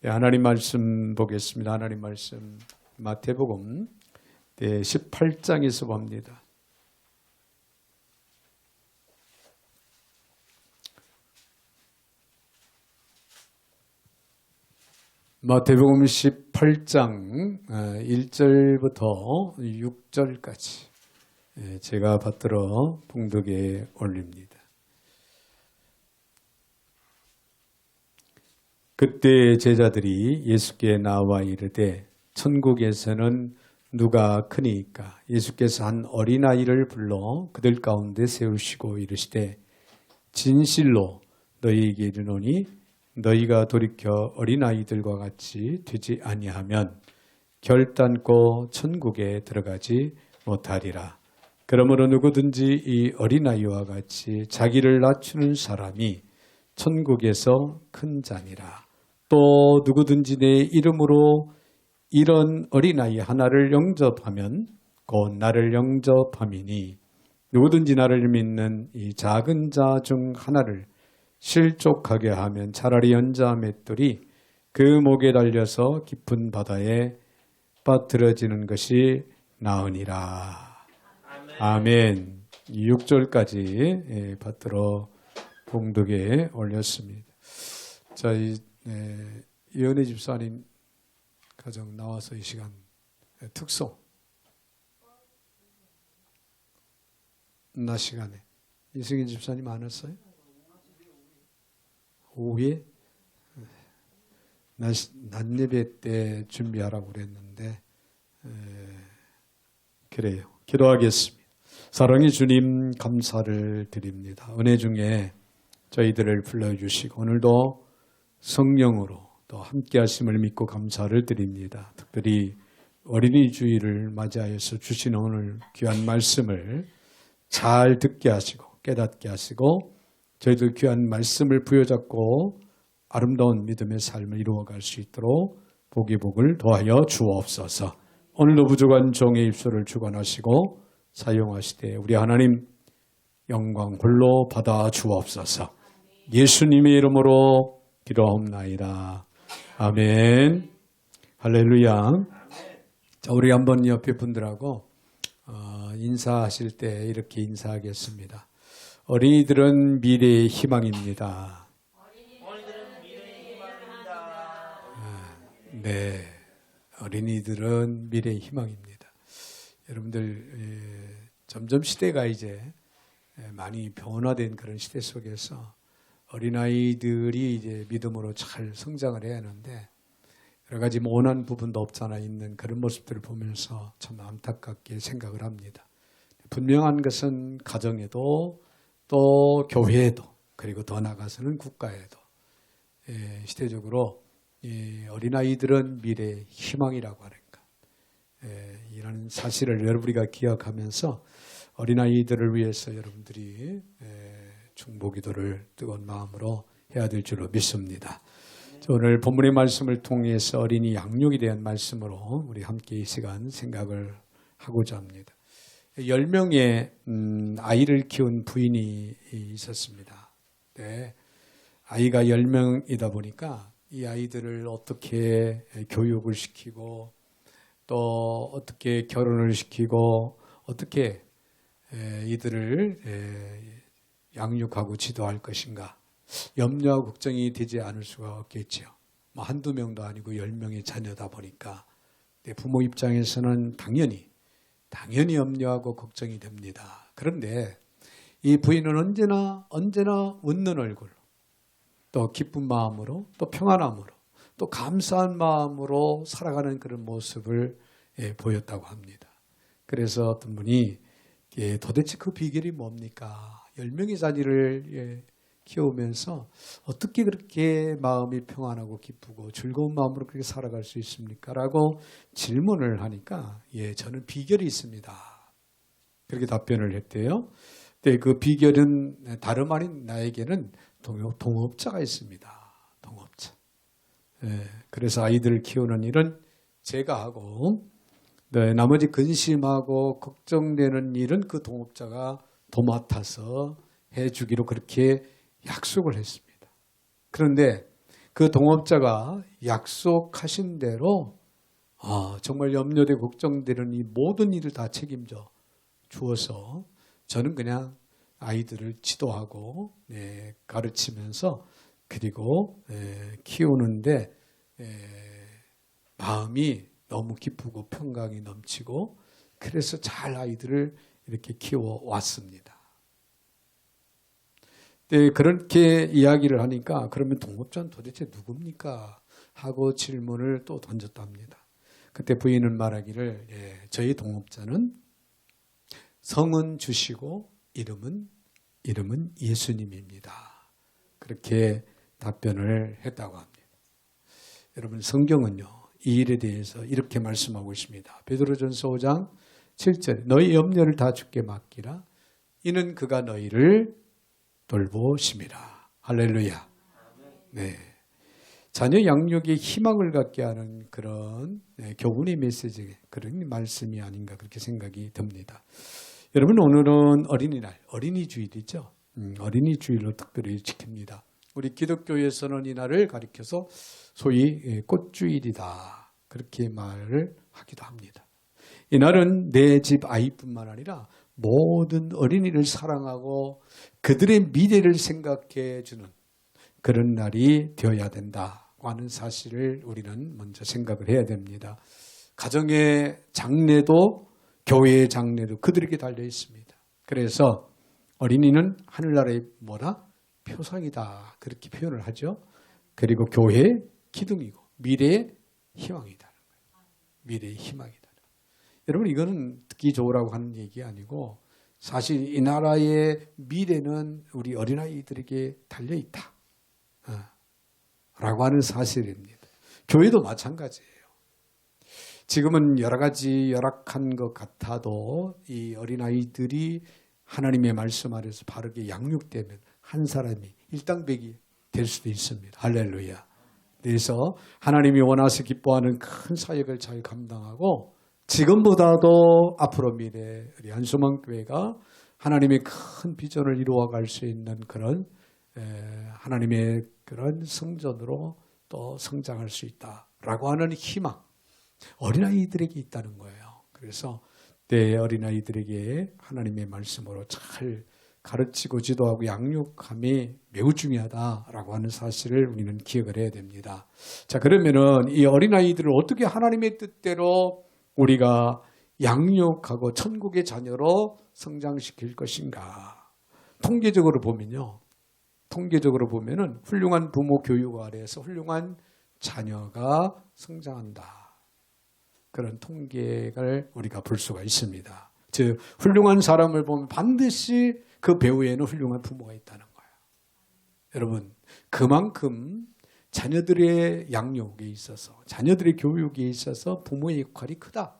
하나님 말씀 보겠습니다. 하나님 말씀 마태복음 18장에서 봅니다. 마태복음 18장 1절부터 6절까지 제가 받들어 봉독에 올립니다. 그때 제자들이 예수께 나와 이르되 천국에서는 누가 크니까? 예수께서 한 어린아이를 불러 그들 가운데 세우시고 이르시되 진실로 너희에게 이르노니 너희가 돌이켜 어린아이들과 같이 되지 아니하면 결단코 천국에 들어가지 못하리라. 그러므로 누구든지 이 어린아이와 같이 자기를 낮추는 사람이 천국에서 큰 자니라. 또 누구든지 내 이름으로 이런 어린아이 하나를 영접하면 곧 나를 영접함이니 누구든지 나를 믿는 이 작은 자 중 하나를 실족하게 하면 차라리 연자 맷돌이 그 목에 달려서 깊은 바다에 빠뜨려지는 것이 나으니라. 아멘. 6절까지 받들어 봉독에 올렸습니다. 자, 이은혜 집사님 가정 나와서 이 시간 특송 낮 시간에 이승희 집사님 안 왔어요? 오후에 낮 예배 때 준비하라고 그랬는데 그래요. 기도하겠습니다. 사랑의 주님 감사를 드립니다. 은혜 중에 저희들을 불러주시고 오늘도 성령으로 또 함께 하심을 믿고 감사를 드립니다. 특별히 어린이 주일을 맞이하여서 주시는 오늘 귀한 말씀을 잘 듣게 하시고 깨닫게 하시고 저희들 귀한 말씀을 부여잡고 아름다운 믿음의 삶을 이루어갈 수 있도록 복이 복을 더하여 주옵소서. 오늘도 부족한 종의 입술을 주관하시고 사용하시되 우리 하나님 영광 홀로 받아 주옵소서. 예수님의 이름으로 기도하옵나이다. 아멘. 할렐루야. 자, 우리 한번 옆에 분들하고 인사하실 때 이렇게 인사하겠습니다. 어린이들은 미래의 희망입니다. 네, 어린이들은 미래의 희망입니다. 여러분들 점점 시대가 이제 많이 변화된 그런 시대 속에서 어린아이들이 이제 믿음으로 잘 성장을 해야 하는데 여러 가지 모난 부분도 없잖아 있는 그런 모습들을 보면서 참 안타깝게 생각을 합니다. 분명한 것은 가정에도 또 교회에도 그리고 더 나아가서는 국가에도 시대적으로 어린아이들은 미래의 희망이라고 하는 것 이런 사실을 여러분이가 기억하면서 어린아이들을 위해서 여러분들이 중보기도를 뜨거운 마음으로 해야 될 줄로 믿습니다. 오늘 본문의 말씀을 통해서 어린이 양육에 대한 말씀으로 우리 함께 이 시간 생각을 하고자 합니다. 10명의 아이를 키운 부인이 있었습니다. 네. 아이가 10명이다 보니까 이 아이들을 어떻게 교육을 시키고 또 어떻게 결혼을 시키고 어떻게 이들을 양육하고 지도할 것인가 염려와 걱정이 되지 않을 수가 없겠죠. 한두 명도 아니고 10명의 자녀다 보니까 부모 입장에서는 당연히 염려하고 걱정이 됩니다. 그런데 이 부인은 언제나 웃는 얼굴, 또 기쁜 마음으로, 또 평안함으로, 또 감사한 마음으로 살아가는 그런 모습을 보였다고 합니다. 그래서 어떤 분이 도대체 그 비결이 뭡니까? 10명의 자녀를 키우면서 어떻게 그렇게 마음이 평안하고 기쁘고 즐거운 마음으로 그렇게 살아갈 수 있습니까? 라고 질문을 하니까 저는 비결이 있습니다. 그렇게 답변을 했대요. 근데 그 비결은 다름 아닌 나에게는 동업자가 있습니다. 동업자. 그래서 아이들을 키우는 일은 제가 하고 나머지 근심하고 걱정되는 일은 그 동업자가 도맡아서 해주기로 그렇게 약속을 했습니다. 그런데 그 동업자가 약속하신 대로 정말 염려되고 걱정되는 이 모든 일을 다 책임져 주어서 저는 그냥 아이들을 지도하고 가르치면서 그리고 키우는데 마음이 너무 기쁘고 평강이 넘치고 그래서 잘 아이들을 이렇게 키워왔습니다. 그렇게 이야기를 하니까 그러면 동업자는 도대체 누굽니까? 하고 질문을 또 던졌답니다. 그때 부인은 말하기를 저희 동업자는 성은 주시고 이름은 예수님입니다. 그렇게 답변을 했다고 합니다. 여러분 성경은요 이 일에 대해서 이렇게 말씀하고 있습니다. 베드로전서 5장 7절 너희 염려를 다 주께 맡기라 이는 그가 너희를 돌보심이라. 할렐루야. 네. 자녀 양육에 희망을 갖게 하는 그런 교훈의 메시지, 그런 말씀이 아닌가 그렇게 생각이 듭니다. 여러분 오늘은 어린이날, 어린이 주일이죠. 어린이 주일로 특별히 지킵니다. 우리 기독교에서는 이 날을 가리켜서 소위 꽃주일이다 그렇게 말을 하기도 합니다. 이 날은 내 집 아이뿐만 아니라 모든 어린이를 사랑하고 그들의 미래를 생각해 주는 그런 날이 되어야 된다고 하는 사실을 우리는 먼저 생각을 해야 됩니다. 가정의 장래도 교회의 장래도 그들에게 달려 있습니다. 그래서 어린이는 하늘나라의 표상이다 그렇게 표현을 하죠. 그리고 교회의 기둥이고 미래의 희망이다. 미래의 희망이다. 여러분 이거는 듣기 좋으라고 하는 얘기 아니고 사실 이 나라의 미래는 우리 어린아이들에게 달려있다 라고 하는 사실입니다. 교회도 마찬가지예요. 지금은 여러 가지 열악한 것 같아도 이 어린아이들이 하나님의 말씀 아래서 바르게 양육되면 한 사람이 일당백이 될 수도 있습니다. 할렐루야. 그래서 하나님이 원하시 기뻐하는 큰 사역을 잘 감당하고 지금보다도 앞으로 미래 우리 한수만 교회가 하나님의 큰 비전을 이루어갈 수 있는 그런 하나님의 그런 성전으로 또 성장할 수 있다라고 하는 희망 어린아이들에게 있다는 거예요. 그래서 내 어린아이들에게 하나님의 말씀으로 잘 가르치고 지도하고 양육함이 매우 중요하다라고 하는 사실을 우리는 기억을 해야 됩니다. 자, 그러면은 이 어린아이들을 어떻게 하나님의 뜻대로 우리가 양육하고 천국의 자녀로 성장시킬 것인가? 통계적으로 보면은 훌륭한 부모 교육 아래에서 훌륭한 자녀가 성장한다. 그런 통계를 우리가 볼 수가 있습니다. 즉 훌륭한 사람을 보면 반드시 그 배후에는 훌륭한 부모가 있다는 거예요. 여러분 그만큼 자녀들의 양육에 있어서 자녀들의 교육에 있어서 부모의 역할이 크다.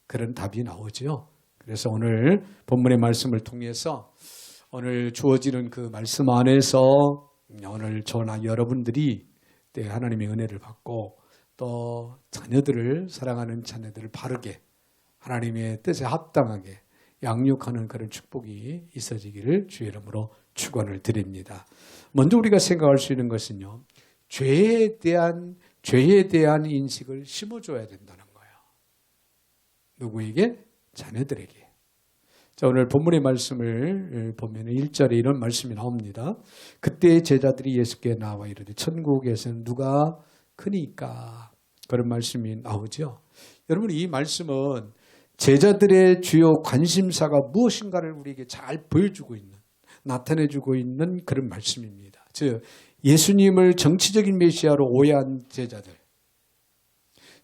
그런 답이 나오죠. 그래서 오늘 본문의 말씀을 통해서 오늘 주어지는 그 말씀 안에서 오늘 저나 여러분들이 하나님의 은혜를 받고 또 자녀들을 사랑하는 자녀들을 바르게 하나님의 뜻에 합당하게 양육하는 그런 축복이 있어지기를 주의 이름으로 축원을 드립니다. 먼저 우리가 생각할 수 있는 것은요. 죄에 대한 인식을 심어줘야 된다는 거예요. 누구에게? 자녀들에게. 자, 오늘 본문의 말씀을 보면 1절에 이런 말씀이 나옵니다. 그때 제자들이 예수께 나와 이르되 천국에서는 누가 크니까 그런 말씀이 나오죠. 여러분 이 말씀은 제자들의 주요 관심사가 무엇인가를 우리에게 잘 보여주고 있는 나타내주고 있는 그런 말씀입니다. 즉 예수님을 정치적인 메시아로 오해한 제자들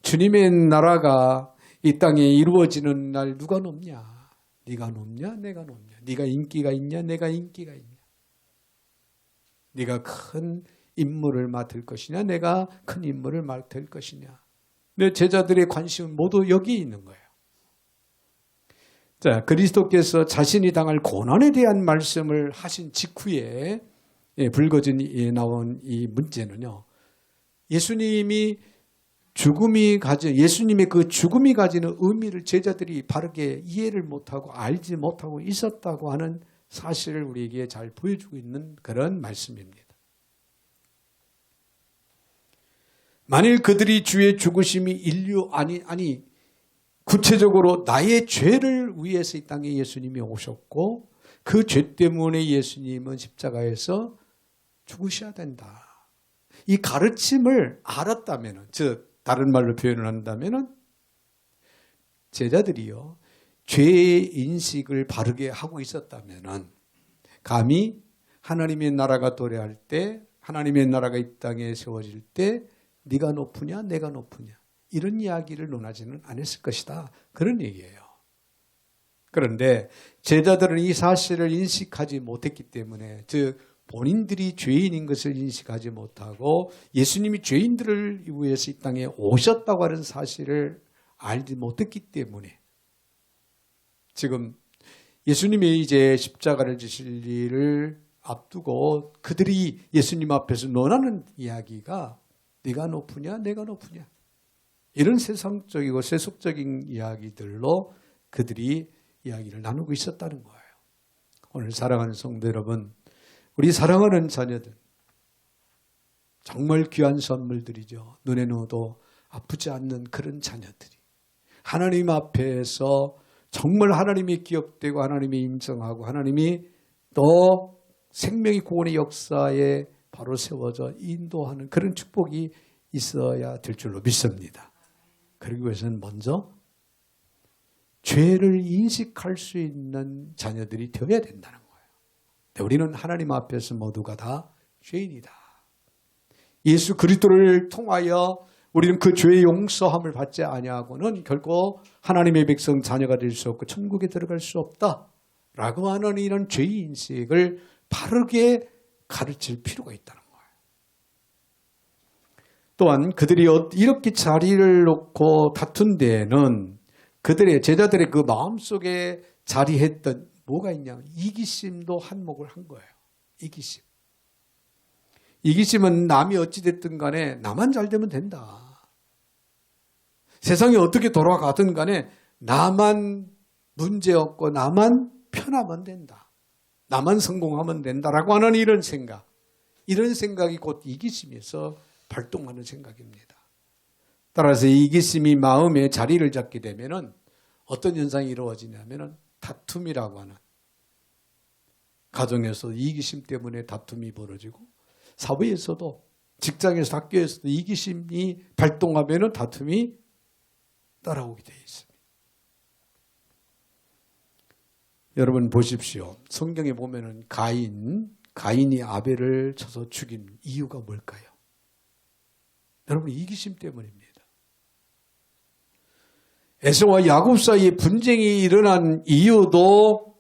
주님의 나라가 이 땅에 이루어지는 날 누가 높냐? 네가 높냐? 내가 높냐? 네가 인기가 있냐? 내가 인기가 있냐? 네가 큰 임무를 맡을 것이냐? 내가 큰 임무를 맡을 것이냐? 내 제자들의 관심은 모두 여기에 있는 거예요. 자, 그리스도께서 자신이 당할 고난에 대한 말씀을 하신 직후에 불거진 나온 이 문제는요. 예수님의 그 죽음이 가지는 의미를 제자들이 바르게 이해를 못하고 알지 못하고 있었다고 하는 사실을 우리에게 잘 보여주고 있는 그런 말씀입니다. 만일 그들이 주의 죽으심이 구체적으로 나의 죄를 위해서 이 땅에 예수님이 오셨고 그 죄 때문에 예수님은 십자가에서 죽으셔야 된다. 이 가르침을 알았다면, 즉 다른 말로 표현을 한다면 제자들이요 죄의 인식을 바르게 하고 있었다면 감히 하나님의 나라가 도래할 때, 하나님의 나라가 이 땅에 세워질 때 네가 높으냐 내가 높으냐 이런 이야기를 논하지는 않았을 것이다. 그런 얘기예요. 그런데 제자들은 이 사실을 인식하지 못했기 때문에, 즉 본인들이 죄인인 것을 인식하지 못하고 예수님이 죄인들을 위해서 이 땅에 오셨다고 하는 사실을 알지 못했기 때문에 지금 예수님이 이제 십자가를 지실 일을 앞두고 그들이 예수님 앞에서 논하는 이야기가 네가 높으냐 내가 높으냐 이런 세상적이고 세속적인 이야기들로 그들이 이야기를 나누고 있었다는 거예요. 오늘 사랑하는 성도 여러분, 우리 사랑하는 자녀들 정말 귀한 선물들이죠. 눈에 넣어도 아프지 않는 그런 자녀들이 하나님 앞에서 정말 하나님이 기억되고 하나님이 인정하고 하나님이 또 생명의 구원의 역사에 바로 세워져 인도하는 그런 축복이 있어야 될 줄로 믿습니다. 그러기 위해서는 먼저 죄를 인식할 수 있는 자녀들이 되어야 된다는 거예요. 우리는 하나님 앞에서 모두가 다 죄인이다. 예수 그리스도를 통하여 우리는 그 죄의 용서함을 받지 아니하고는 결코 하나님의 백성 자녀가 될 수 없고 천국에 들어갈 수 없다라고 하는 이런 죄의 인식을 바르게 가르칠 필요가 있다는 거예요. 또한 그들이 이렇게 자리를 놓고 다툰 데에는 그들의 제자들의 그 마음속에 자리했던 뭐가 있냐면 이기심도 한몫을 한 거예요. 이기심. 이기심은 남이 어찌됐든 간에 나만 잘 되면 된다. 세상이 어떻게 돌아가든 간에 나만 문제없고 나만 편하면 된다. 나만 성공하면 된다라고 하는 이런 생각. 이런 생각이 곧 이기심에서 발동하는 생각입니다. 따라서 이기심이 마음에 자리를 잡게 되면은 어떤 현상이 이루어지냐면은 다툼이라고 하는, 가정에서 이기심 때문에 다툼이 벌어지고 사회에서도, 직장에서, 학교에서도 이기심이 발동하면은 다툼이 따라오게 되어 있습니다. 여러분 보십시오. 성경에 보면은 가인이 아벨을 쳐서 죽인 이유가 뭘까요? 여러분 이기심 때문입니다. 에서와 야곱 사이에 분쟁이 일어난 이유도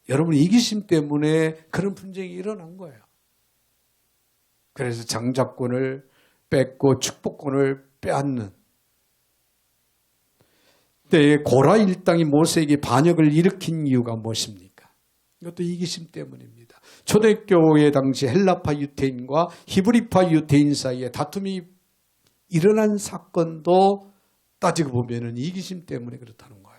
여러분 이기심 때문에 그런 분쟁이 일어난 거예요. 그래서 장자권을 뺏고 축복권을 빼앗는 때에 고라 일당이 모세에게 반역을 일으킨 이유가 무엇입니까? 이것도 이기심 때문입니다. 초대교회 당시 헬라파 유대인과 히브리파 유대인 사이에 다툼이 일어난 사건도 따지고 보면은 이기심 때문에 그렇다는 거예요.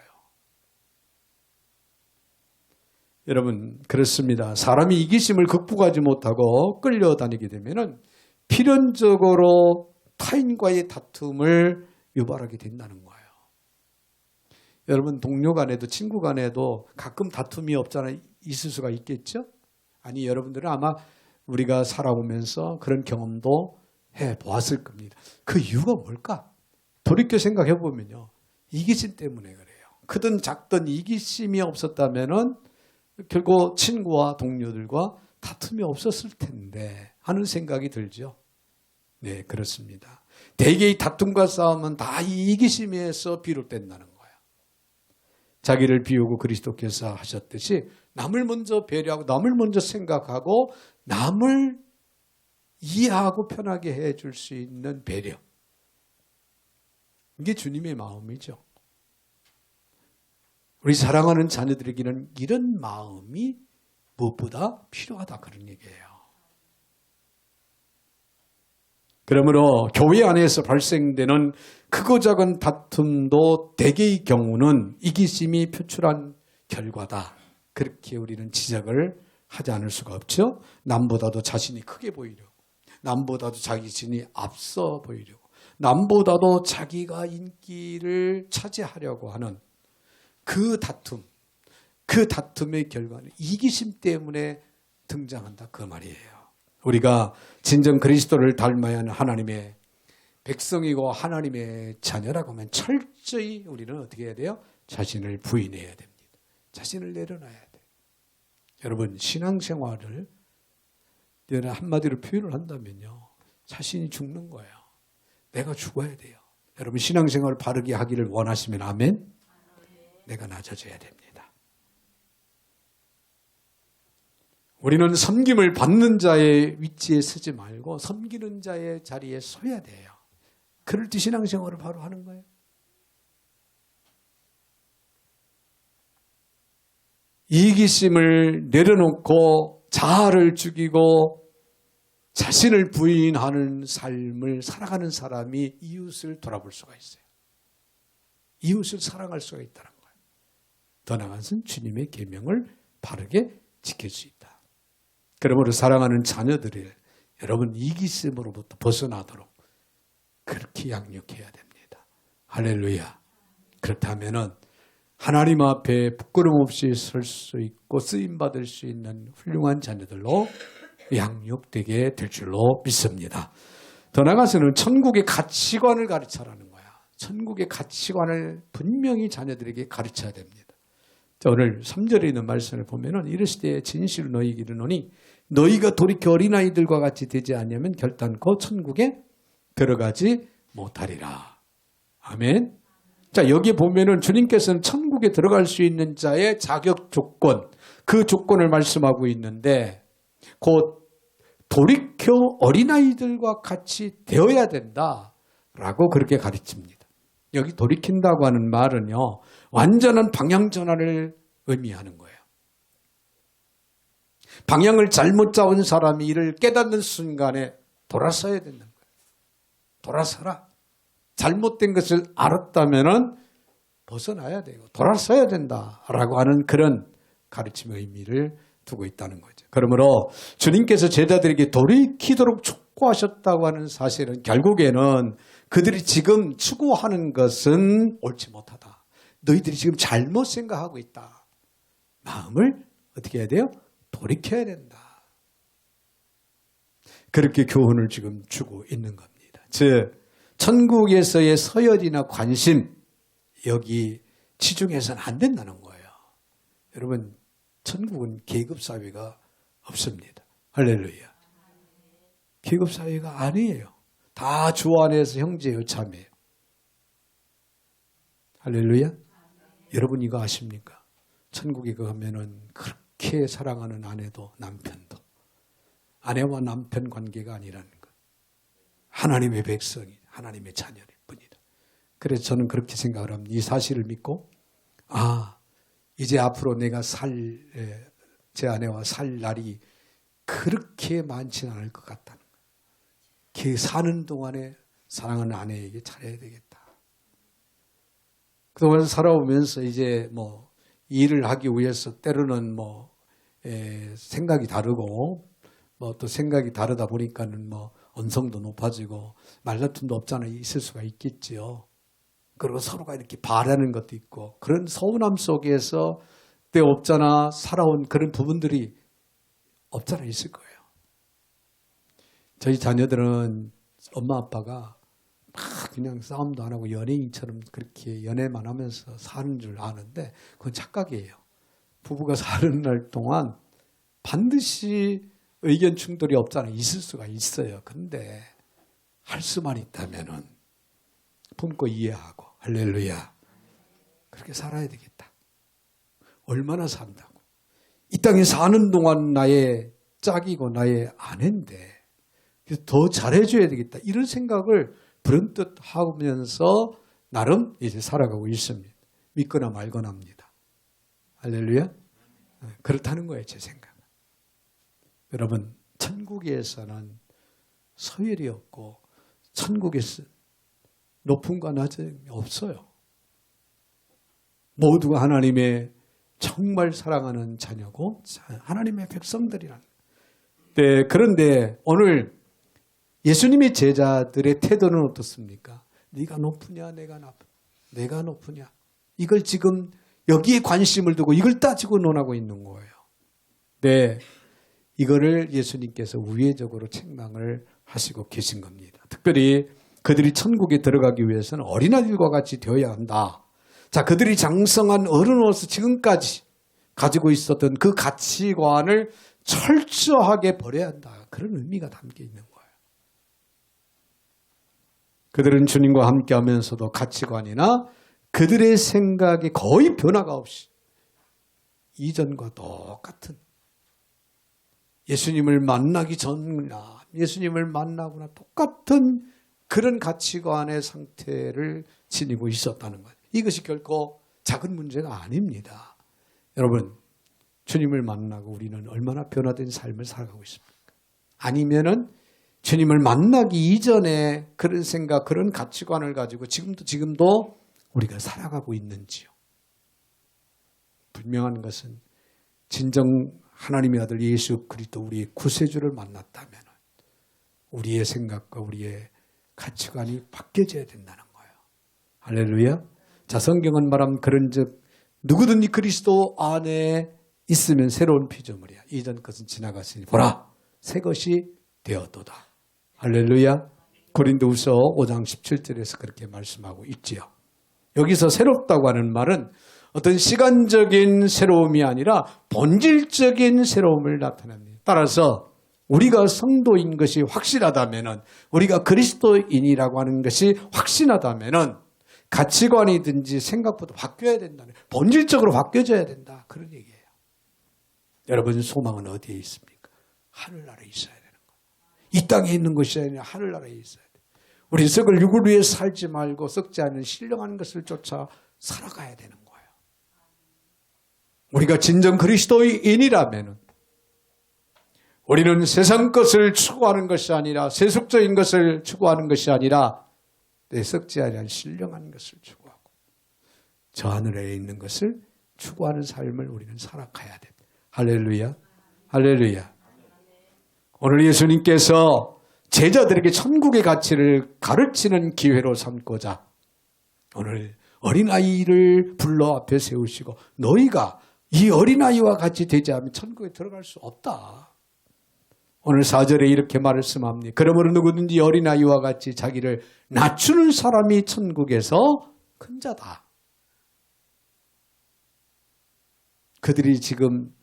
여러분 그렇습니다. 사람이 이기심을 극복하지 못하고 끌려다니게 되면은 필연적으로 타인과의 다툼을 유발하게 된다는 거예요. 여러분 동료 간에도 친구 간에도 가끔 다툼이 없잖아요. 있을 수가 있겠죠? 아니 여러분들은 아마 우리가 살아오면서 그런 경험도 해보았을 겁니다. 그 이유가 뭘까? 돌이켜 생각해 보면요. 이기심 때문에 그래요. 크든 작든 이기심이 없었다면은 결국 친구와 동료들과 다툼이 없었을 텐데 하는 생각이 들죠. 네, 그렇습니다. 대개의 다툼과 싸움은 다 이 이기심에서 비롯된다는 거예요. 자기를 비우고 그리스도께서 하셨듯이 남을 먼저 배려하고 남을 먼저 생각하고 남을 이해하고 편하게 해줄 수 있는 배려. 이게 주님의 마음이죠. 우리 사랑하는 자녀들에게는 이런 마음이 무엇보다 필요하다 그런 얘기예요. 그러므로 교회 안에서 발생되는 크고 작은 다툼도 대개의 경우는 이기심이 표출한 결과다. 그렇게 우리는 지적을 하지 않을 수가 없죠. 남보다도 자신이 크게 보이려고, 남보다도 자기 자신이 앞서 보이려고, 남보다도 자기가 인기를 차지하려고 하는 그 다툼의 결과는 이기심 때문에 등장한다 그 말이에요. 우리가 진정 그리스도를 닮아야 하는 하나님의 백성이고 하나님의 자녀라고 하면 철저히 우리는 어떻게 해야 돼요? 자신을 부인해야 됩니다. 자신을 내려놔야 돼요. 여러분 신앙생활을 한마디로 표현을 한다면요. 자신이 죽는 거예요. 내가 죽어야 돼요. 여러분 신앙생활을 바르게 하기를 원하시면 아멘? 내가 낮아져야 됩니다. 우리는 섬김을 받는 자의 위치에 서지 말고 섬기는 자의 자리에 서야 돼요. 그럴 때 신앙생활을 바로 하는 거예요. 이기심을 내려놓고 자아를 죽이고 자신을 부인하는 삶을 살아가는 사람이 이웃을 돌아볼 수가 있어요. 이웃을 사랑할 수가 있다는 거예요. 더 나아가서는 주님의 계명을 바르게 지킬 수 있다. 그러므로 사랑하는 자녀들을 여러분 이기심으로부터 벗어나도록 그렇게 양육해야 됩니다. 할렐루야. 그렇다면은 하나님 앞에 부끄럼 없이 설 수 있고 쓰임받을 수 있는 훌륭한 자녀들로 양육되게 될 줄로 믿습니다. 더 나아가서는 천국의 가치관을 가르쳐라는 거야. 천국의 가치관을 분명히 자녀들에게 가르쳐야 됩니다. 자, 오늘 3절에 있는 말씀을 보면은 이르시되 진실로 너희에게 이르노니 너희가 돌이켜 어린아이들과 같이 되지 않으면 결단코 천국에 들어가지 못하리라. 아멘. 자, 여기 보면은 주님께서는 천국에 들어갈 수 있는 자의 자격 조건, 그 조건을 말씀하고 있는데 곧 돌이켜 어린아이들과 같이 되어야 된다라고 그렇게 가르칩니다. 여기 돌이킨다고 하는 말은요. 완전한 방향 전환을 의미하는 거예요. 방향을 잘못 잡은 사람이 이를 깨닫는 순간에 돌아서야 된다는 거예요. 돌아서라. 잘못된 것을 알았다면은 벗어나야 되고 돌아서야 된다라고 하는 그런 가르침의 의미를 두고 있다는 거죠. 그러므로 주님께서 제자들에게 돌이키도록 촉구하셨다고 하는 사실은 결국에는 그들이 지금 추구하는 것은 옳지 못하다. 너희들이 지금 잘못 생각하고 있다. 마음을 어떻게 해야 돼요? 돌이켜야 된다. 그렇게 교훈을 지금 주고 있는 겁니다. 즉 천국에서의 서열이나 관심 여기 치중해서는 안 된다는 거예요. 여러분 천국은 계급사회가 없습니다. 할렐루야. 계급사회가 아니에요. 다 주 안에서 형제요 자매예요. 할렐루야. 여러분 이거 아십니까? 천국에 가면은 그렇게 사랑하는 아내도 남편도 아내와 남편 관계가 아니라는 것. 하나님의 백성이 하나님의 자녀일 뿐이다. 그래서 저는 그렇게 생각을 합니다. 이 사실을 믿고 이제 앞으로 내가 제 아내와 살 날이 그렇게 많지는 않을 것 같다는 거예요. 그 사는 동안에 사랑하는 아내에게 잘해야 되겠다. 그동안 살아오면서 이제 뭐 일을 하기 위해서 때로는 생각이 다르고 또 생각이 다르다 보니까는 언성도 높아지고 말다툼도 없잖아 있을 수가 있겠지요. 그리고 서로가 이렇게 바라는 것도 있고 그런 서운함 속에서 때 없잖아 살아온 그런 부분들이 없잖아 있을 거예요. 저희 자녀들은 엄마 아빠가 막 그냥 싸움도 안 하고 연예인처럼 그렇게 연애만 하면서 사는 줄 아는데 그건 착각이에요. 부부가 사는 날 동안 반드시 의견 충돌이 없잖아 있을 수가 있어요. 근데 할 수만 있다면은 품고 이해하고 할렐루야 그렇게 살아야 되겠다. 얼마나 산다고. 이 땅에 사는 동안 나의 짝이고 나의 아내인데 더 잘해줘야 되겠다. 이런 생각을 불현듯 하면서 나름 이제 살아가고 있습니다. 믿거나 말거나 합니다. 할렐루야. 그렇다는 거예요. 제 생각은. 여러분 천국에서는 서열이 없고 천국에서 높음과 낮음이 없어요. 모두가 하나님의 정말 사랑하는 자녀고 하나님의 백성들이라는 거예요. 그런데 오늘 예수님의 제자들의 태도는 어떻습니까? 네가 높으냐 내가 높으냐. 이걸 지금 여기에 관심을 두고 이걸 따지고 논하고 있는 거예요. 네, 이거를 예수님께서 우회적으로 책망을 하시고 계신 겁니다. 특별히 그들이 천국에 들어가기 위해서는 어린아이들과 같이 되어야 한다. 자, 그들이 장성한 어른으로서 지금까지 가지고 있었던 그 가치관을 철저하게 버려야 한다. 그런 의미가 담겨 있는 거예요. 그들은 주님과 함께 하면서도 가치관이나 그들의 생각이 거의 변화가 없이 이전과 똑같은, 예수님을 만나기 전이나 예수님을 만나거나 똑같은 그런 가치관의 상태를 지니고 있었다는 거예요. 이것이 결코 작은 문제가 아닙니다. 여러분, 주님을 만나고 우리는 얼마나 변화된 삶을 살아가고 있습니까? 아니면은 주님을 만나기 이전에 그런 생각, 그런 가치관을 가지고 지금도 우리가 살아가고 있는지요? 분명한 것은 진정 하나님의 아들 예수 그리스도 우리의 구세주를 만났다면 우리의 생각과 우리의 가치관이 바뀌어져야 된다는 거예요. 할렐루야. 자, 성경은 말하면 그런즉 누구든지 그리스도 안에 있으면 새로운 피조물이야. 이전 것은 지나갔으니 보라 새 것이 되었도다. 할렐루야. 고린도후서 5장 17절에서 그렇게 말씀하고 있지요. 여기서 새롭다고 하는 말은 어떤 시간적인 새로움이 아니라 본질적인 새로움을 나타냅니다. 따라서 우리가 성도인 것이 확실하다면은, 우리가 그리스도인이라고 하는 것이 확신하다면은 가치관이든지 생각보다 바뀌어야 된다는, 본질적으로 바뀌어져야 된다. 그런 얘기예요. 여러분 소망은 어디에 있습니까? 하늘나라에 있어야 되는 거예요. 이 땅에 있는 것이 아니라 하늘나라에 있어야 돼요. 우리 썩을 육을 위해 살지 말고 썩지 않은 신령한 것을 쫓아 살아가야 되는 거예요. 우리가 진정 그리스도인이라면 우리는 세상 것을 추구하는 것이 아니라, 세속적인 것을 추구하는 것이 아니라 내 썩지 않은 신령한 것을 추구하고 저 하늘에 있는 것을 추구하는 삶을 우리는 살아가야 됩니다. 할렐루야. 할렐루야. 오늘 예수님께서 제자들에게 천국의 가치를 가르치는 기회로 삼고자 오늘 어린아이를 불러 앞에 세우시고, 너희가 이 어린아이와 같이 되지 않으면 천국에 들어갈 수 없다. 오늘 4절에 이렇게 말씀합니다. 그러므로 누구든지 어린아이와 같이 자기를 낮추는 사람이 천국에서 큰 자다. 그들이 지금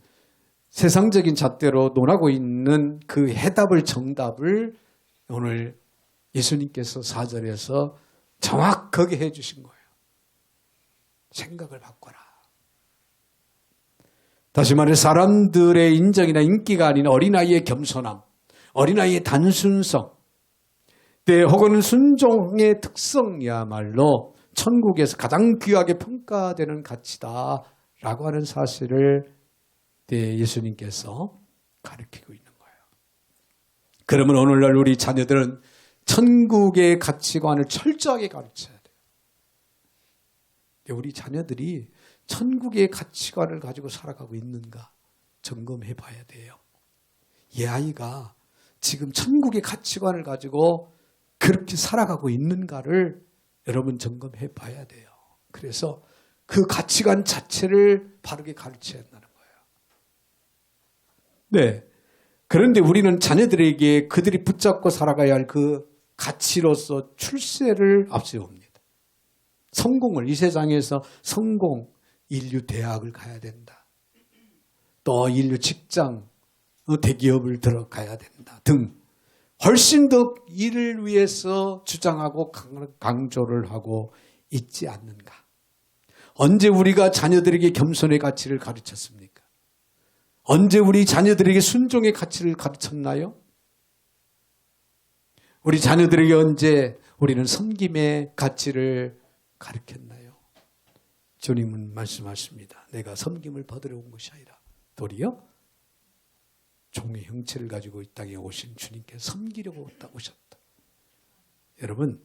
세상적인 잣대로 논하고 있는 그 해답을, 정답을 오늘 예수님께서 4절에서 정확하게 해 주신 거예요. 생각을 바꿔라. 다시 말해 사람들의 인정이나 인기가 아닌 어린아이의 겸손함, 어린아이의 단순성, 혹은 순종의 특성이야말로 천국에서 가장 귀하게 평가되는 가치다라고 하는 사실을 예수님께서 가르치고 있는 거예요. 그러면 오늘날 우리 자녀들은 천국의 가치관을 철저하게 가르쳐야 돼요. 우리 자녀들이 천국의 가치관을 가지고 살아가고 있는가 점검해 봐야 돼요. 이 아이가 지금 천국의 가치관을 가지고 그렇게 살아가고 있는가를 여러분 점검해 봐야 돼요. 그래서 그 가치관 자체를 바르게 가르쳐야 한다는 거예요. 네. 그런데 우리는 자녀들에게 그들이 붙잡고 살아가야 할 그 가치로서 출세를 앞세웁니다. 성공을, 이 세상에서 성공, 인류 대학을 가야 된다. 또 인류 직장, 대기업을 들어가야 된다 등 훨씬 더 이를 위해서 주장하고 강조를 하고 있지 않는가. 언제 우리가 자녀들에게 겸손의 가치를 가르쳤습니까? 언제 우리 자녀들에게 순종의 가치를 가르쳤나요? 우리 자녀들에게 언제 우리는 섬김의 가치를 가르쳤나요? 주님은 말씀하십니다. 내가 섬김을 받으러 온 것이 아니라 도리어 종의 형체를 가지고 이 땅에 오신 주님께 섬기려고 오셨다. 여러분,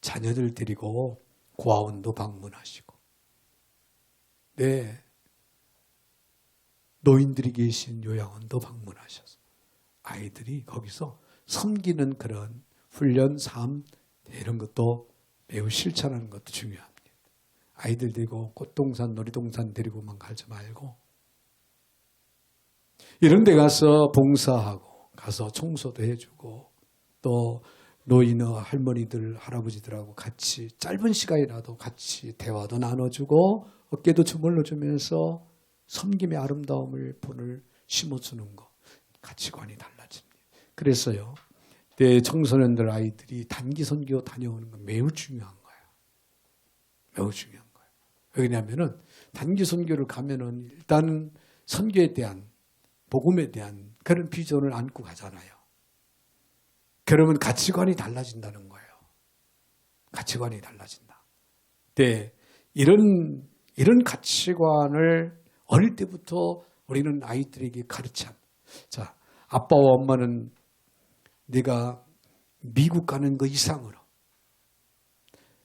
자녀들 데리고 고아원도 방문하시고, 노인들이 계신 요양원도 방문하셔서 아이들이 거기서 섬기는 그런 훈련, 삶 이런 것도 매우 실천하는 것도 중요합니다. 아이들 데리고 꽃동산, 놀이동산 데리고만 가지 말고 이런 데 가서 봉사하고 가서 청소도 해주고 또 노인어 할머니들, 할아버지들하고 같이 짧은 시간이라도 같이 대화도 나눠주고 어깨도 주물러 주면서 섬김의 아름다움을 본을 심어주는 것. 가치관이 달라집니다. 그래서요. 내 청소년들 아이들이 단기 선교 다녀오는 건 매우 중요한 거예요. 매우 중요한 거예요. 왜냐하면은 단기 선교를 가면은 일단 선교에 대한 복음에 대한 그런 비전을 안고 가잖아요. 그러면 가치관이 달라진다는 거예요. 가치관이 달라진다. 네, 이런 가치관을 어릴 때부터 우리는 아이들에게 가르쳐. 자, 아빠와 엄마는 네가 미국 가는 거 이상으로,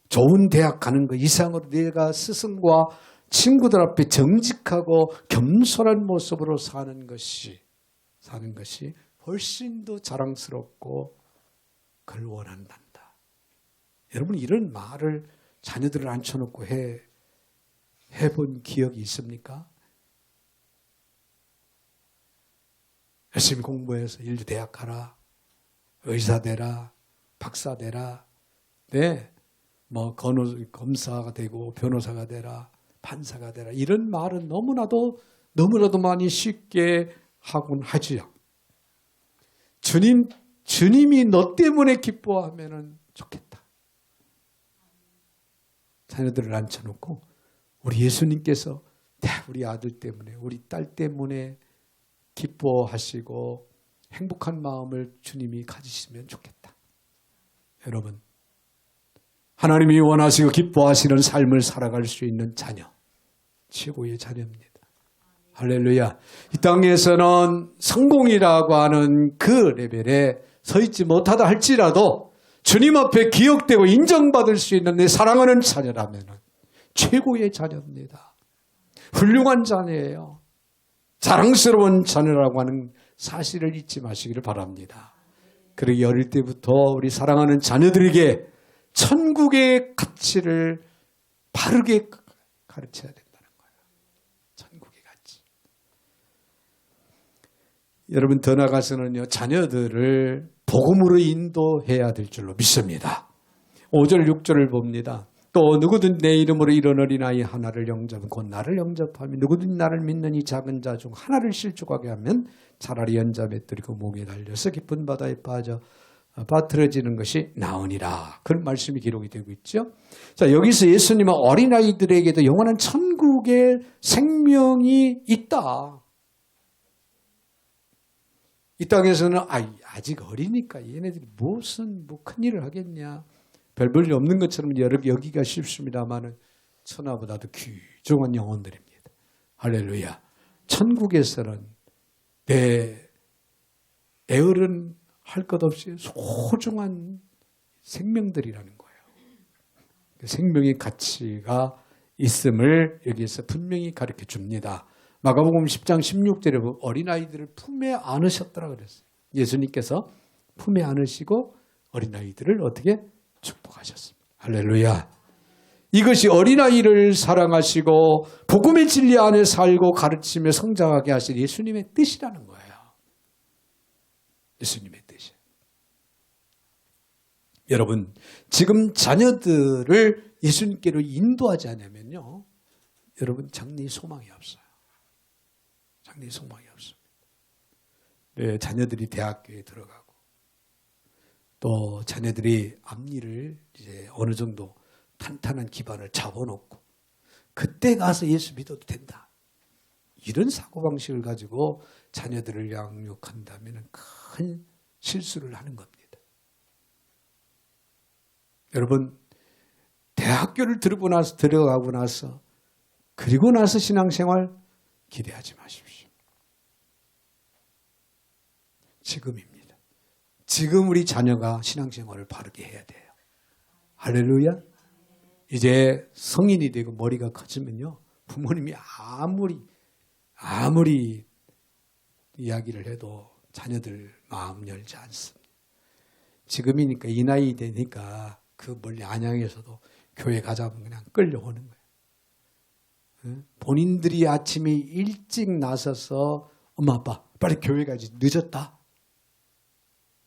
좋은 대학 가는 거 이상으로 내가 스승과 친구들 앞에 정직하고 겸손한 모습으로 사는 것이 훨씬 더 자랑스럽고 그걸 원한단다. 여러분 이런 말을 자녀들을 앉혀놓고 해본 기억이 있습니까? 열심히 공부해서 인류 대학 가라, 의사 되라, 박사 되라, 네, 뭐 검사가 되고 변호사가 되라, 판사가 되라 이런 말은 너무나도 많이 쉽게 하곤 하지요. 주님이 너 때문에 기뻐하면 좋겠다. 자녀들을 앉혀놓고 우리 예수님께서 우리 아들 때문에 우리 딸 때문에 기뻐하시고 행복한 마음을 주님이 가지시면 좋겠다. 여러분 하나님이 원하시고 기뻐하시는 삶을 살아갈 수 있는 자녀 최고의 자녀입니다. 할렐루야. 이 땅에서는 성공이라고 하는 그 레벨에 서 있지 못하다 할지라도 주님 앞에 기억되고 인정받을 수 있는 내 사랑하는 자녀라면 최고의 자녀입니다. 훌륭한 자녀예요. 자랑스러운 자녀라고 하는 사실을 잊지 마시기를 바랍니다. 그러기 어릴 때부터 우리 사랑하는 자녀들에게 천국의 가치를 바르게 가르쳐야 된다는 거예요. 천국의 가치. 여러분 더 나아가서는요. 자녀들을 복음으로 인도해야 될 줄로 믿습니다. 5절 6절을 봅니다. 또 누구든 내 이름으로 이런 어린아이 하나를 영접하면 곧 나를 영접하며 누구든 나를 믿는 이 작은 자 중 하나를 실족하게 하면 차라리 연자 맷들이고 목에 달려서 깊은 바다에 빠뜨려지는 것이 나으니라. 그런 말씀이 기록이 되고 있죠. 자, 여기서 예수님은 어린아이들에게도 영원한 천국의 생명이 있다. 이 땅에서는 아직 어리니까 얘네들이 무슨 큰일을 하겠냐. 별 볼 일 없는 것처럼 여기가 쉽습니다만은 천하보다도 귀중한 영혼들입니다. 할렐루야. 천국에서는 애어른 할 것 없이 소중한 생명들이라는 거예요. 생명의 가치가 있음을 여기에서 분명히 가르쳐 줍니다. 마가복음 10장 16절에 보면 어린아이들을 품에 안으셨더라 그랬어요. 예수님께서 품에 안으시고 어린아이들을 어떻게 축복하셨습니다. 할렐루야. 이것이 어린아이를 사랑하시고 복음의 진리 안에 살고 가르치며 성장하게 하신 예수님의 뜻이라는 거예요. 예수님의 뜻이에요. 여러분 지금 자녀들을 예수님께로 인도하지 않으면요. 여러분 장래의 소망이 없어요. 장래의 소망이 없습니다. 네, 자녀들이 대학교에 들어가고 또 자녀들이 앞일을 이제 어느 정도 탄탄한 기반을 잡아놓고 그때 가서 예수 믿어도 된다. 이런 사고방식을 가지고 자녀들을 양육한다면 큰 실수를 하는 겁니다. 여러분 대학교를 들어가고 나서 그리고 나서 신앙생활 기대하지 마십시오. 지금입니다. 지금 우리 자녀가 신앙생활을 바르게 해야 돼요. 할렐루야. 이제 성인이 되고 머리가 커지면요. 부모님이 아무리 이야기를 해도 자녀들 마음 열지 않습니다. 지금이니까 이 나이 되니까 그 멀리 안양에서도 교회 가자면 그냥 끌려오는 거예요. 본인들이 아침에 일찍 나서서 엄마 아빠 빨리 교회 가지 늦었다.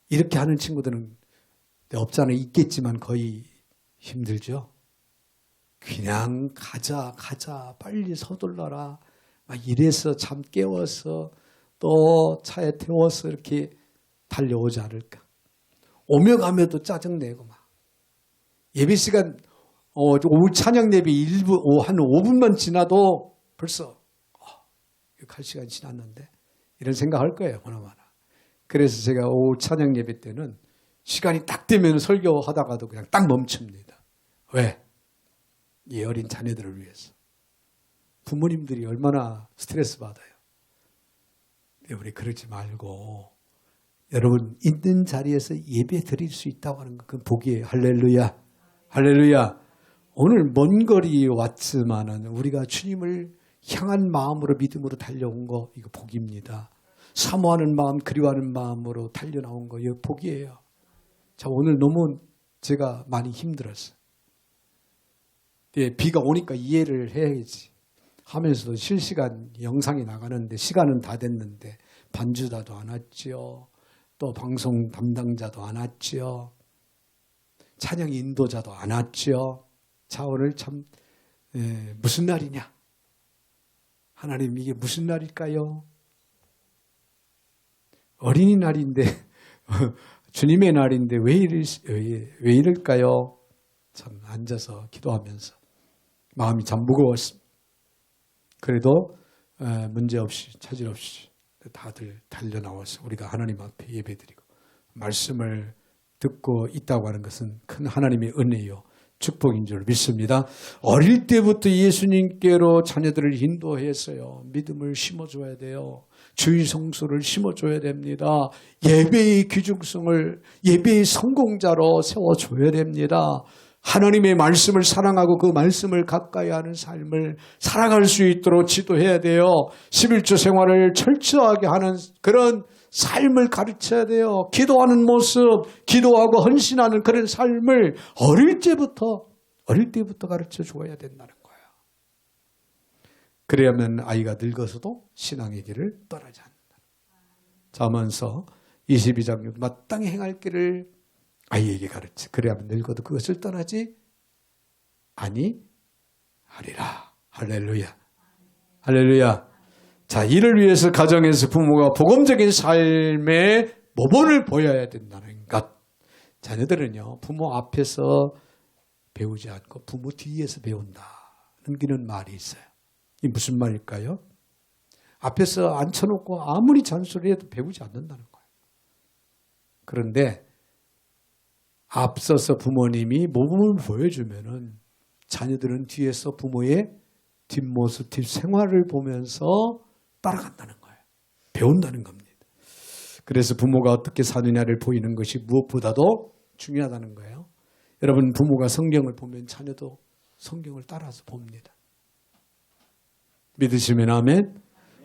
이렇게 하는 친구들은 없잖아. 있겠지만 거의 힘들죠. 그냥 가자 빨리 서둘러라. 막 이래서 잠 깨워서 또 차에 태워서 이렇게 달려오지 않을까. 오며 가며도 짜증내고 막. 예배 시간 오후 찬양 예배 한 5분만 지나도 벌써 갈 시간이 지났는데 이런 생각할 거예요. 보나마나. 그래서 제가 오후 찬양 예배 때는 시간이 딱 되면 설교하다가도 그냥 딱 멈춥니다. 왜? 이 어린 자녀들을 위해서. 부모님들이 얼마나 스트레스 받아요. 우리 그러지 말고 여러분 있는 자리에서 예배 드릴 수 있다고 하는 건 그건 복이에요. 할렐루야. 할렐루야. 오늘 먼 거리 왔지만은 우리가 주님을 향한 마음으로 믿음으로 달려온 거 이거 복입니다. 사모하는 마음, 그리워하는 마음으로 달려나온 거 이거 복이에요. 자, 오늘 너무 제가 많이 힘들었어요. 비가 오니까 이해를 해야지 하면서도 실시간 영상이 나가는데 시간은 다 됐는데 반주자도 안 왔지요. 또 방송 담당자도 안 왔지요. 찬양 인도자도 안 왔지요. 자, 오늘 참 무슨 날이냐? 하나님 이게 무슨 날일까요? 어린이날인데 주님의 날인데 왜 이럴까요? 참 앉아서 기도하면서 마음이 참 무거웠습니다. 그래도 문제없이 차질 없이 다들 달려나와서 우리가 하나님 앞에 예배드리고 말씀을 듣고 있다고 하는 것은 큰 하나님의 은혜요 축복인 줄 믿습니다. 어릴 때부터 예수님께로 자녀들을 인도해서요. 믿음을 심어줘야 돼요. 주의 성수를 심어줘야 됩니다. 예배의 귀중성을 예배의 성공자로 세워줘야 됩니다. 하나님의 말씀을 사랑하고 그 말씀을 가까이 하는 삶을 살아갈 수 있도록 지도해야 돼요. 11조 생활을 철저하게 하는 그런 삶을 가르쳐야 돼요. 기도하는 모습, 기도하고 헌신하는 그런 삶을 어릴 때부터 가르쳐 줘야 된다는 거예요. 그래야만 아이가 늙어서도 신앙의 길을 떠나지 않는다. 자문서 22장 마땅히 행할 길을 아이에게 가르치. 그래야만 늙어도 그것을 떠나지 아니하리라. 할렐루야. 할렐루야. 자, 이를 위해서 가정에서 부모가 복음적인 삶의 모범을 보여야 된다는 것. 자녀들은요, 부모 앞에서 배우지 않고 부모 뒤에서 배운다는 말이 있어요. 이게 무슨 말일까요? 앞에서 앉혀놓고 아무리 잔소리해도 배우지 않는다는 거예요. 그런데 앞서서 부모님이 모범을 보여주면은 자녀들은 뒤에서 부모의 뒷모습, 뒷생활을 보면서 따라간다는 거예요. 배운다는 겁니다. 그래서 부모가 어떻게 사느냐를 보이는 것이 무엇보다도 중요하다는 거예요. 여러분 부모가 성경을 보면 자녀도 성경을 따라서 봅니다. 믿으시면 아멘.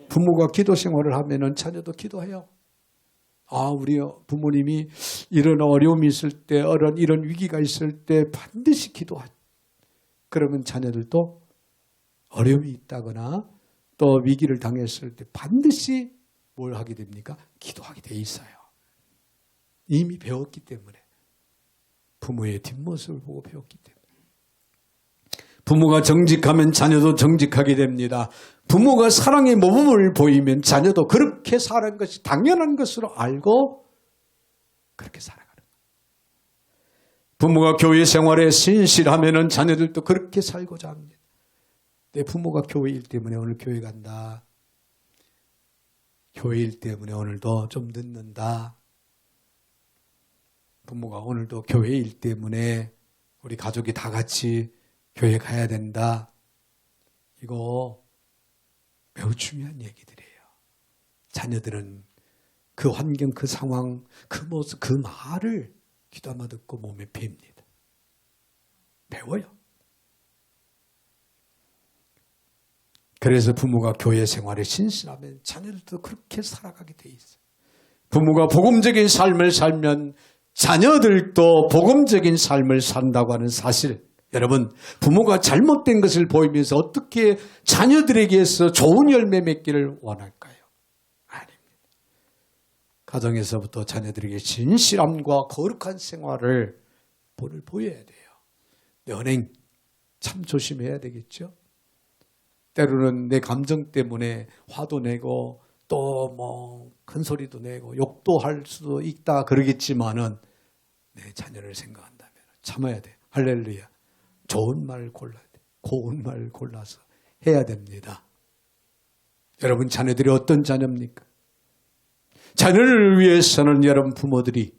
부모가 기도 생활을 하면은 자녀도 기도해요. 우리 부모님이 이런 어려움이 있을 때, 이런 위기가 있을 때 반드시 기도하죠. 그러면 자녀들도 어려움이 있다거나 또 위기를 당했을 때 반드시 뭘 하게 됩니까? 기도하게 돼 있어요. 이미 배웠기 때문에. 부모의 뒷모습을 보고 배웠기 때문에. 부모가 정직하면 자녀도 정직하게 됩니다. 부모가 사랑의 모범을 보이면 자녀도 그렇게 살아가는 것이 당연한 것으로 알고 그렇게 살아가는 거예요. 부모가 교회 생활에 신실하면 자녀들도 그렇게 살고자 합니다. 내 부모가 교회일 때문에 오늘 교회 간다. 교회일 때문에 오늘도 좀 늦는다. 부모가 오늘도 교회일 때문에 우리 가족이 다 같이 교회 가야 된다. 이거 매우 중요한 얘기들이에요. 자녀들은 그 환경, 그 상황, 그 모습, 그 말을 귀담아 듣고 몸에 팹니다. 배워요. 그래서 부모가 교회 생활에 신실하면 자녀들도 그렇게 살아가게 돼 있어요. 부모가 복음적인 삶을 살면 자녀들도 복음적인 삶을 산다고 하는 사실, 여러분, 부모가 잘못된 것을 보이면서 어떻게 자녀들에게서 좋은 열매 맺기를 원할까요? 아닙니다. 가정에서부터 자녀들에게 진실함과 거룩한 생활을 보여야 돼요. 연행 참 조심해야 되겠죠. 때로는 내 감정 때문에 화도 내고 또 큰 소리도 내고 욕도 할 수도 있다 그러겠지만은 내 자녀를 생각한다면 참아야 돼. 할렐루야. 좋은 말 골라야 돼. 고운 말 골라서 해야 됩니다. 여러분 자녀들이 어떤 자녀입니까? 자녀를 위해서는 여러분 부모들이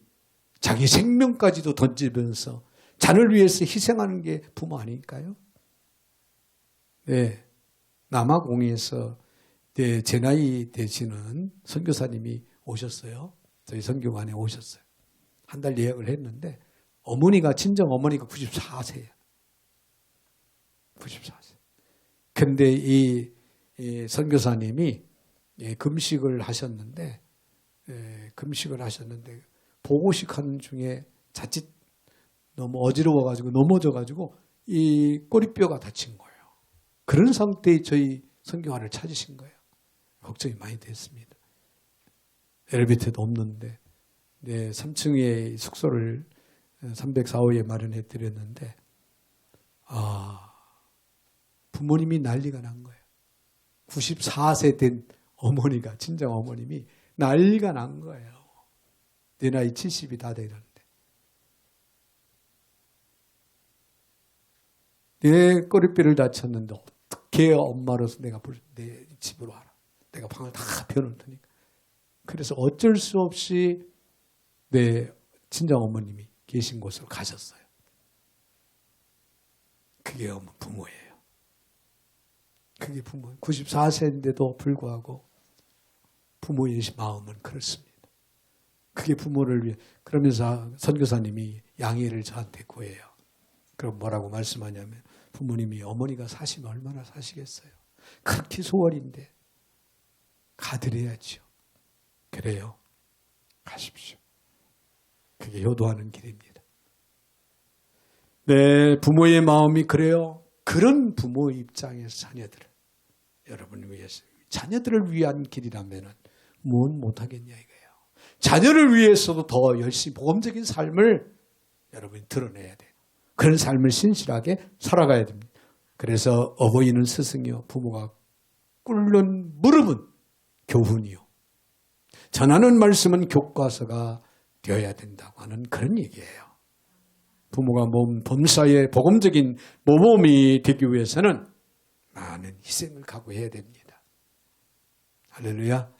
자기 생명까지도 던지면서 자녀를 위해서 희생하는 게 부모 아닐까요? 네. 남아공에서 제 나이 되시는 선교사님이 오셨어요. 저희 선교관에 오셨어요. 한 달 예약을 했는데 어머니가 친정 어머니가 94세예요. 94세. 근데 이 선교사님이 금식을 하셨는데 보고식 하는 중에 자칫 너무 어지러워가지고 넘어져가지고 이 꼬리뼈가 다친 거예요. 그런 상태에 저희 선교관을 찾으신 거예요. 걱정이 많이 됐습니다. 엘리베이터도 없는데 3층에 숙소를 304호에 마련해 드렸는데 부모님이 난리가 난 거예요. 94세 된 어머니가 친정 어머님이 난리가 난 거예요. 내 나이 70이 다 되는데 내 꼬리뼈를 다쳤는데 어떻게 엄마로서 내가 내 집으로 와라. 내가 방을 다 비워놓을 테니까. 그래서 어쩔 수 없이 내 친정 어머님이 계신 곳으로 가셨어요. 그게 부모예요. 그게 부모예요. 94세인데도 불구하고 부모의 마음은 그렇습니다. 그게 부모를 위해. 그러면서 선교사님이 양해를 저한테 구해요. 그럼 뭐라고 말씀하냐면 부모님이 어머니가 사시면 얼마나 사시겠어요. 그렇게 소월인데 가드려야죠. 그래요. 가십시오. 그게 효도하는 길입니다. 네, 부모의 마음이 그래요. 그런 부모의 입장에서 자녀들을 여러분을 위해서 자녀들을 위한 길이라면 무엇 못하겠냐 이거예요. 자녀를 위해서도 더 열심히 복음적인 삶을 여러분이 드러내야 돼요. 그런 삶을 신실하게 살아가야 됩니다. 그래서 어버이는 스승이요 부모가 꿇는 무릎은 교훈이요 전하는 말씀은 교과서가 되어야 된다고 하는 그런 얘기예요. 부모가 범사에 복음적인 모범이 되기 위해서는 많은 희생을 각오해야 됩니다. 할렐루야.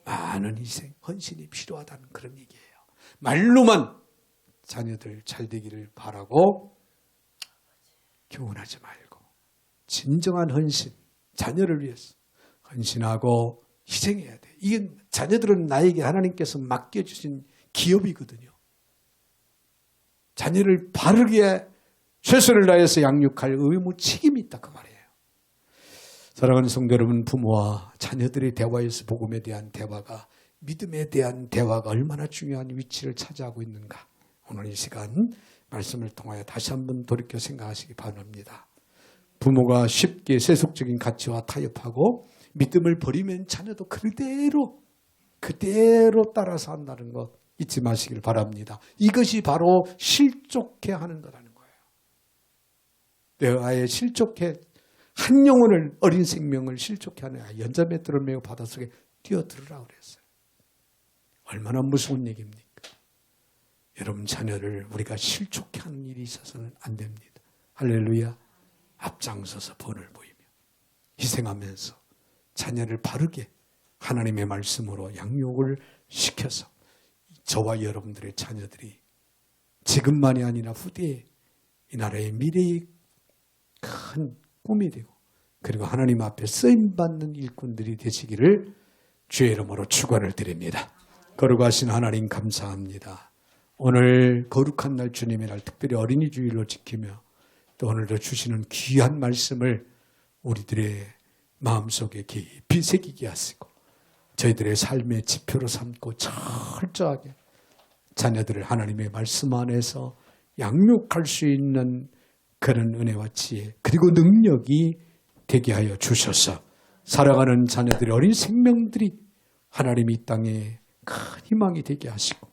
많은 희생, 헌신이 필요하다는 그런 얘기예요. 말로만 자녀들 잘 되기를 바라고 교훈하지 말고 진정한 헌신, 자녀를 위해서 헌신하고 희생해야 돼. 이게 자녀들은 나에게 하나님께서 맡겨주신 기업이거든요. 자녀를 바르게 최선을 다해서 양육할 의무 책임이 있다 그 말이에요. 사랑하는 성도 여러분, 부모와 자녀들의 대화에서 복음에 대한 대화가 믿음에 대한 대화가 얼마나 중요한 위치를 차지하고 있는가. 오늘 이 시간 말씀을 통하여 다시 한번 돌이켜 생각하시기 바랍니다. 부모가 쉽게 세속적인 가치와 타협하고 믿음을 버리면 자녀도 그대로 따라서 한다는 것 잊지 마시길 바랍니다. 이것이 바로 실족해 하는 거라는 거예요. 내가 아예 실족해 한 영혼을 어린 생명을 실족해 하는 연자맷돌을 메고 바닷속에 뛰어들으라고 그랬어요. 얼마나 무서운 얘기입니까? 여러분 자녀를 우리가 실족해 하는 일이 있어서는 안 됩니다. 할렐루야. 앞장서서 본을 보이며 희생하면서 자녀를 바르게 하나님의 말씀으로 양육을 시켜서 저와 여러분들의 자녀들이 지금만이 아니라 후대에 이 나라의 미래의 큰 꿈이 되고 그리고 하나님 앞에 쓰임받는 일꾼들이 되시기를 주의 이름으로 축원을 드립니다. 거룩하신 하나님 감사합니다. 오늘 거룩한 날 주님의 날 특별히 어린이 주일로 지키며 또 오늘도 주시는 귀한 말씀을 우리들의 마음속에 깊이 새기게 하시고 저희들의 삶의 지표로 삼고 철저하게 자녀들을 하나님의 말씀 안에서 양육할 수 있는 그런 은혜와 지혜 그리고 능력이 되게 하여 주셔서 살아가는 자녀들의 어린 생명들이 하나님이 이 땅에 큰 희망이 되게 하시고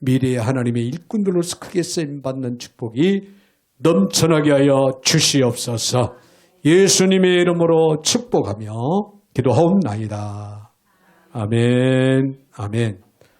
미래의 하나님의 일꾼들로서 크게 쓰임받는 축복이 넘쳐나게 하여 주시옵소서. 예수님의 이름으로 축복하며 기도하옵나이다. 아멘. 아멘.